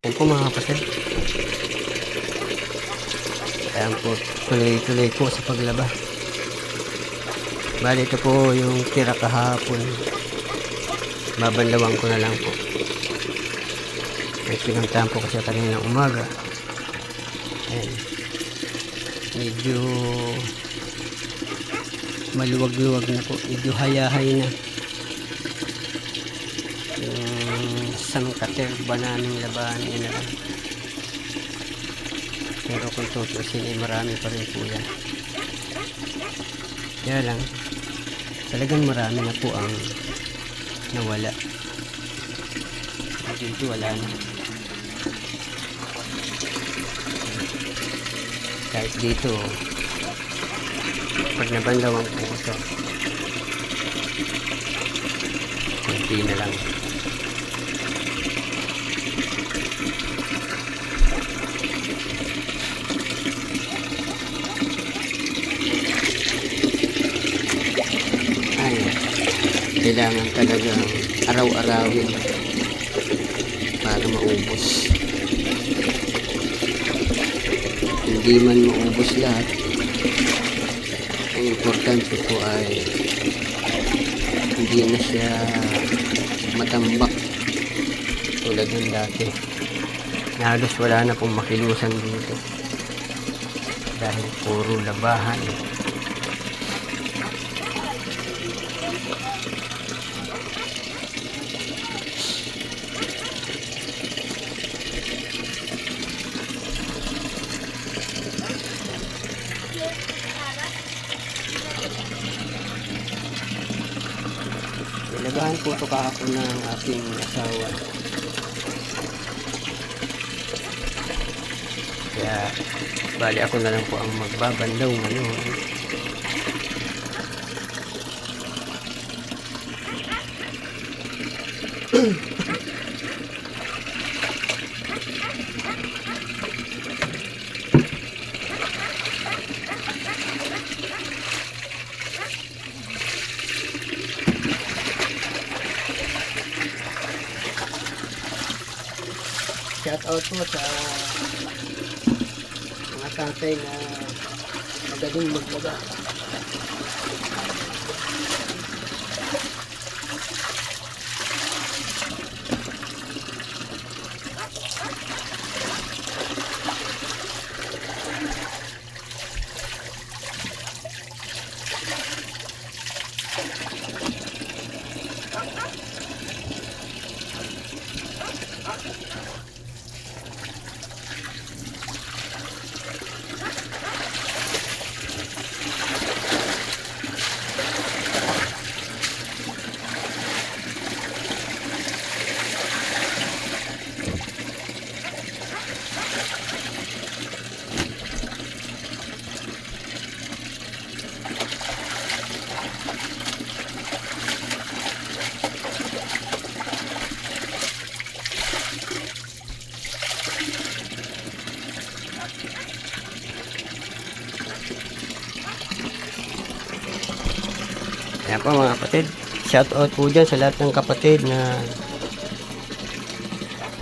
Yan po mga kapatid. Ayan po, tuloy-tuloy po sa paglaba. Bali ito po yung tira kahapon. Babanlawan ko na lang po. May pinuntahan po kasi kanina umaga. Ayan. Medyo maluwag-luwag na po. Medyo hayahay na. Yung sangkaterba naming labahan yun na lang. Pero kung tutusin ay marami pa rin po yan. Kaya lang, talagang marami na po ang nawala. Dito wala na. Kahit dito, pag nabanlawan po ito, kunti na lang. Ay, kailangan talagang araw-arawin para maubos. Hindi man maubos lahat, ang importante po ay hindi na siya matambak tulad ng dati. Halos wala na pong makilusan dito dahil puro labahan. Nilagahan po ito kahapon ng aking asawa. Kaya bali ako na lang po ang magbabandaw ngayon. Shout out po sa mga tatay na magaling maglaga. Ayan po mga kapatid, shout out po dyan sa lahat ng kapatid na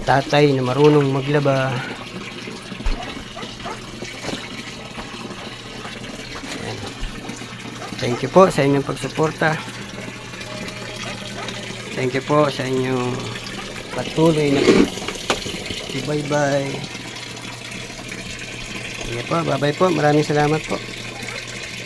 tatay na marunong maglaba. Ayan. Thank you po sa inyong pagsuporta. Thank you po sa inyong patuloy na bye bye. Ayan po, bye bye po, maraming salamat po.